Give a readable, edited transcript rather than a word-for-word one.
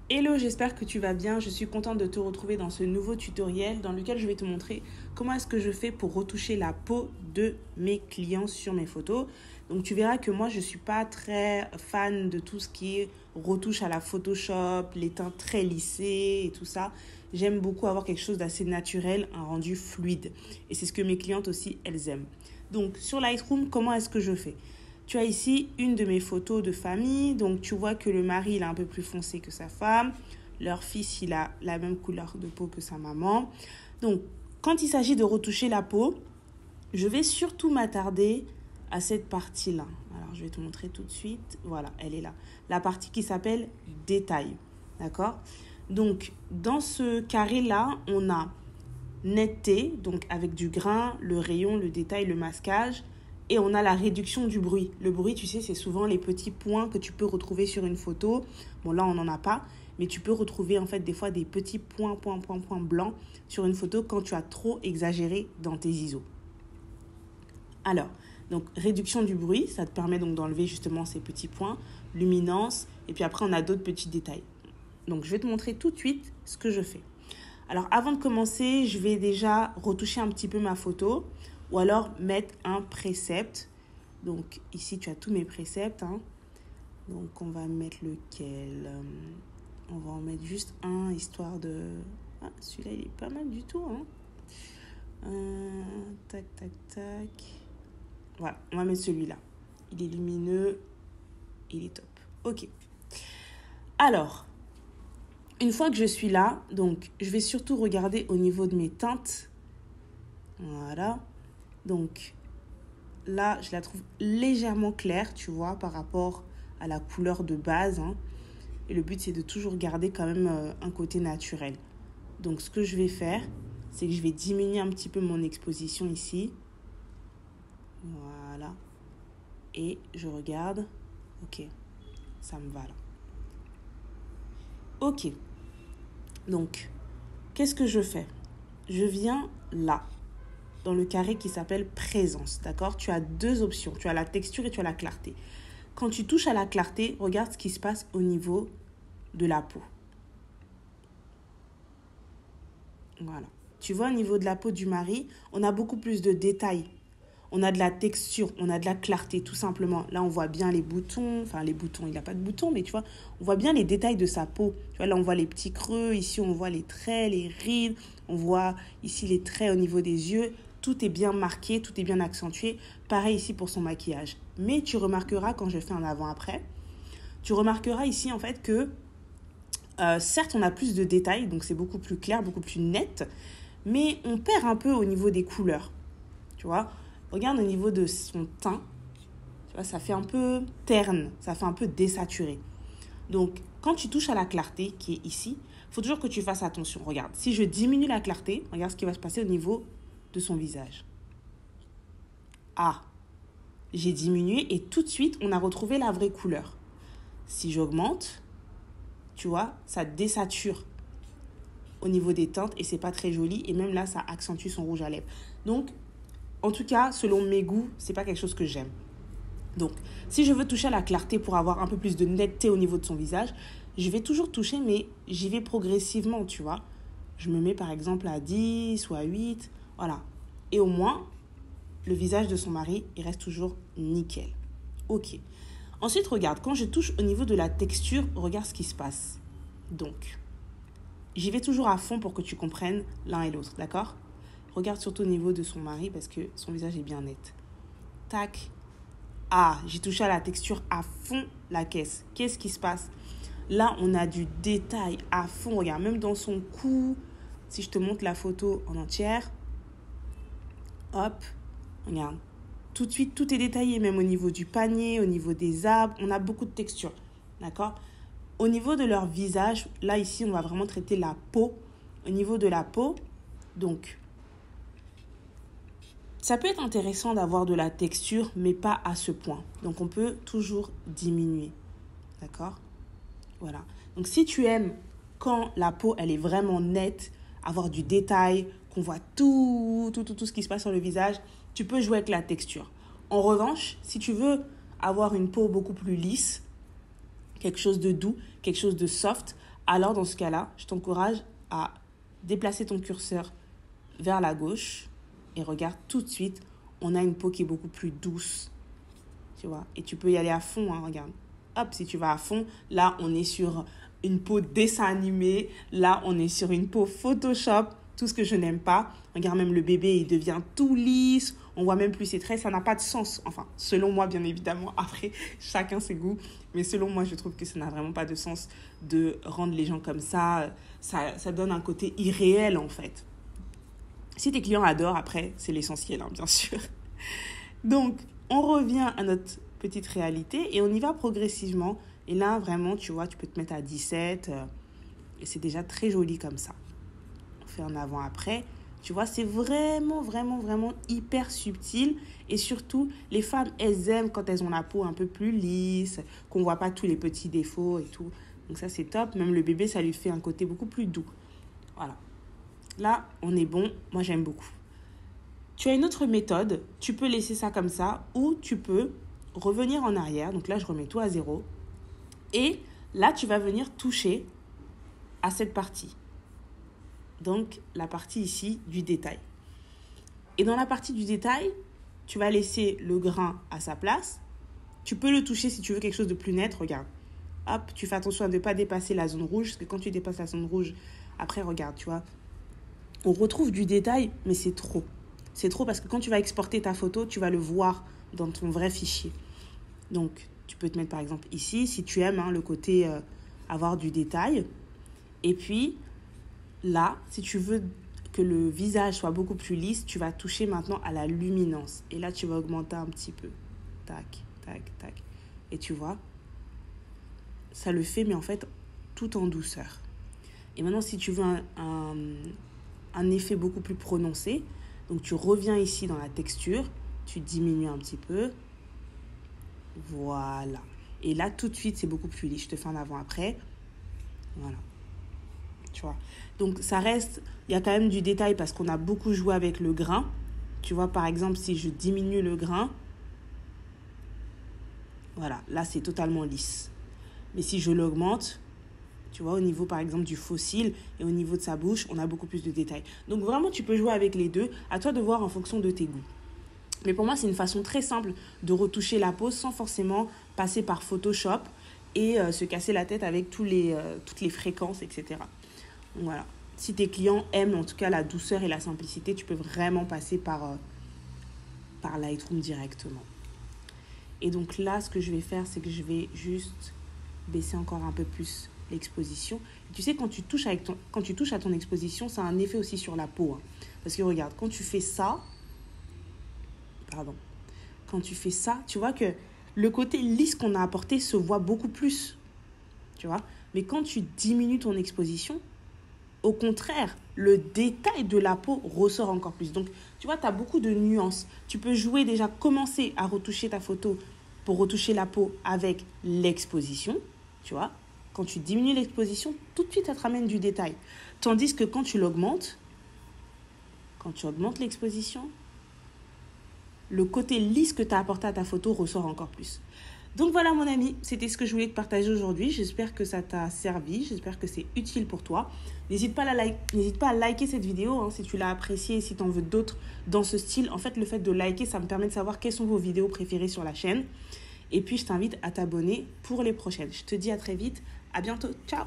Hello, j'espère que tu vas bien. Je suis contente de te retrouver dans ce nouveau tutoriel dans lequel je vais te montrer comment est-ce que je fais pour retoucher la peau de mes clients sur mes photos. Donc tu verras que moi je ne suis pas très fan de tout ce qui est retouche à la Photoshop, les teintes très lissées et tout ça. J'aime beaucoup avoir quelque chose d'assez naturel, un rendu fluide. Et c'est ce que mes clientes aussi, elles aiment. Donc sur Lightroom, comment est-ce que je fais ? Tu as ici une de mes photos de famille. Donc, tu vois que le mari, il est un peu plus foncé que sa femme. Leur fils, il a la même couleur de peau que sa maman. Donc, quand il s'agit de retoucher la peau, je vais surtout m'attarder à cette partie-là. Alors, je vais te montrer tout de suite. Voilà, elle est là. La partie qui s'appelle détail. D'accord ? Donc, dans ce carré-là, on a netteté, donc avec du grain, le rayon, le détail, le masquage. Et on a la réduction du bruit. Le bruit, tu sais, c'est souvent les petits points que tu peux retrouver sur une photo. Bon, là, on n'en a pas. Mais tu peux retrouver, en fait, des fois, des petits points blancs sur une photo quand tu as trop exagéré dans tes ISO. Alors, donc, réduction du bruit, ça te permet donc d'enlever justement ces petits points. Luminance, et puis après, on a d'autres petits détails. Donc, je vais te montrer tout de suite ce que je fais. Alors, avant de commencer, je vais déjà retoucher un petit peu ma photo. Ou alors mettre un précepte. Donc ici tu as tous mes préceptes. Donc on va mettre lequel on va en mettre juste un, histoire de... Ah, celui-là il est pas mal du tout. Tac. Voilà, on va mettre celui-là. Il est lumineux, il est top. Ok. Alors, une fois que je suis là, donc je vais surtout regarder au niveau de mes teintes. Voilà. Donc là, je la trouve légèrement claire, tu vois, par rapport à la couleur de base. Et le but, c'est de toujours garder quand même un côté naturel. Donc, ce que je vais faire, c'est que je vais diminuer un petit peu mon exposition ici. Voilà. Et je regarde. Ok, ça me va là. Ok. Donc, qu'est-ce que je fais ? Je viens là, dans le carré qui s'appelle présence, d'accord ? Tu as deux options, tu as la texture et tu as la clarté. Quand tu touches à la clarté, regarde ce qui se passe au niveau de la peau. Voilà. Tu vois, au niveau de la peau du mari, on a beaucoup plus de détails. On a de la texture, on a de la clarté, tout simplement. Là, on voit bien les boutons. Enfin, les boutons, il n'a pas de boutons, mais tu vois, on voit bien les détails de sa peau. Tu vois, là, on voit les petits creux. Ici, on voit les traits, les rides. On voit ici les traits au niveau des yeux. Tout est bien marqué, tout est bien accentué. Pareil ici pour son maquillage. Mais tu remarqueras, quand je fais un avant-après, tu remarqueras ici, en fait, que certes, on a plus de détails, donc c'est beaucoup plus clair, beaucoup plus net, mais on perd un peu au niveau des couleurs. Tu vois, regarde au niveau de son teint, tu vois, ça fait un peu terne, ça fait un peu désaturé. Donc, quand tu touches à la clarté qui est ici, il faut toujours que tu fasses attention. Regarde, si je diminue la clarté, regarde ce qui va se passer au niveau de son visage. Ah, j'ai diminué et tout de suite, on a retrouvé la vraie couleur. Si j'augmente, tu vois, ça désature au niveau des teintes et c'est pas très joli. Et même là, ça accentue son rouge à lèvres. Donc, en tout cas, selon mes goûts, c'est pas quelque chose que j'aime. Donc, si je veux toucher à la clarté pour avoir un peu plus de netteté au niveau de son visage, je vais toujours toucher, mais j'y vais progressivement, tu vois. Je me mets par exemple à 10 ou à 8, voilà. Et au moins, le visage de son mari, il reste toujours nickel. Ok. Ensuite, regarde, quand je touche au niveau de la texture, regarde ce qui se passe. Donc, j'y vais toujours à fond pour que tu comprennes l'un et l'autre, d'accord ? Regarde surtout au niveau de son mari parce que son visage est bien net. Tac. Ah, j'ai touché à la texture à fond la caisse. Qu'est-ce qui se passe ? Là, on a du détail à fond. Regarde, même dans son cou. Si je te montre la photo en entière. Hop, regarde. Tout de suite, tout est détaillé, même au niveau du panier, au niveau des arbres. On a beaucoup de texture, d'accord ? Au niveau de leur visage, là, ici, on va vraiment traiter la peau. Au niveau de la peau, donc, ça peut être intéressant d'avoir de la texture, mais pas à ce point. Donc, on peut toujours diminuer, d'accord ? Voilà. Donc, si tu aimes quand la peau, elle est vraiment nette, avoir du détail, qu'on voit tout ce qui se passe sur le visage, tu peux jouer avec la texture. En revanche, si tu veux avoir une peau beaucoup plus lisse, quelque chose de doux, quelque chose de soft, alors dans ce cas-là, je t'encourage à déplacer ton curseur vers la gauche et regarde tout de suite, on a une peau qui est beaucoup plus douce, tu vois. Et tu peux y aller à fond, hein, regarde. Hop, si tu vas à fond, là, on est sur une peau dessin animé, là, on est sur une peau Photoshop, tout ce que je n'aime pas. Regarde, même le bébé, il devient tout lisse, on voit même plus ses traits, ça n'a pas de sens. Enfin, selon moi, bien évidemment, après, chacun ses goûts. Mais selon moi, je trouve que ça n'a vraiment pas de sens de rendre les gens comme ça. Ça donne un côté irréel, en fait. Si tes clients adorent, après, c'est l'essentiel, hein, bien sûr. Donc, on revient à notre petite réalité et on y va progressivement. Et là, vraiment, tu vois, tu peux te mettre à 17 et c'est déjà très joli comme ça. On fait un avant-après. Tu vois, c'est vraiment, vraiment, vraiment hyper subtil. Et surtout, les femmes, elles aiment quand elles ont la peau un peu plus lisse, qu'on ne voit pas tous les petits défauts et tout. Donc ça, c'est top. Même le bébé, ça lui fait un côté beaucoup plus doux. Voilà. Là, on est bon. Moi, j'aime beaucoup. Tu as une autre méthode. Tu peux laisser ça comme ça ou tu peux revenir en arrière. Donc là, je remets tout à 0. Et là, tu vas venir toucher à cette partie. Donc, la partie ici du détail. Et dans la partie du détail, tu vas laisser le grain à sa place. Tu peux le toucher si tu veux quelque chose de plus net. Regarde. Hop, tu fais attention à ne pas dépasser la zone rouge. Parce que quand tu dépasses la zone rouge, après, regarde, tu vois. On retrouve du détail, mais c'est trop. C'est trop parce que quand tu vas exporter ta photo, tu vas le voir dans ton vrai fichier. Donc, tu peux te mettre par exemple ici, si tu aimes le côté avoir du détail. Et puis, là, si tu veux que le visage soit beaucoup plus lisse, tu vas toucher maintenant à la luminance. Et là, tu vas augmenter un petit peu. Tac, tac, tac. Et tu vois, ça le fait, mais en fait, tout en douceur. Et maintenant, si tu veux un effet beaucoup plus prononcé, donc tu reviens ici dans la texture, tu diminues un petit peu. Voilà. Et là, tout de suite, c'est beaucoup plus lisse. Je te fais un avant-après. Voilà. Tu vois. Donc, ça reste... Il y a quand même du détail parce qu'on a beaucoup joué avec le grain. Tu vois, par exemple, si je diminue le grain, voilà, là, c'est totalement lisse. Mais si je l'augmente, tu vois, au niveau, par exemple, du fossile et au niveau de sa bouche, on a beaucoup plus de détails. Donc, vraiment, tu peux jouer avec les deux. À toi de voir en fonction de tes goûts. Mais pour moi, c'est une façon très simple de retoucher la peau sans forcément passer par Photoshop et se casser la tête avec toutes les fréquences, etc. Donc voilà. Si tes clients aiment en tout cas la douceur et la simplicité, tu peux vraiment passer par Lightroom directement. Et donc là, ce que je vais faire, c'est que je vais juste baisser encore un peu plus l'exposition. Et tu sais, quand tu touches à ton exposition, ça a un effet aussi sur la peau. Hein. Parce que regarde, quand tu fais ça, tu vois que le côté lisse qu'on a apporté se voit beaucoup plus, tu vois. Mais quand tu diminues ton exposition, au contraire, le détail de la peau ressort encore plus. Donc, tu vois, tu as beaucoup de nuances. Tu peux commencer à retoucher ta photo pour retoucher la peau avec l'exposition, tu vois. Quand tu diminues l'exposition, tout de suite, ça te ramène du détail. Tandis que quand tu augmentes l'exposition, le côté lisse que tu as apporté à ta photo ressort encore plus. Donc voilà mon ami, c'était ce que je voulais te partager aujourd'hui. J'espère que ça t'a servi, j'espère que c'est utile pour toi. N'hésite pas à liker cette vidéo hein, si tu l'as appréciée, si tu en veux d'autres dans ce style. En fait, le fait de liker, ça me permet de savoir quelles sont vos vidéos préférées sur la chaîne. Et puis, je t'invite à t'abonner pour les prochaines. Je te dis à très vite, à bientôt, ciao!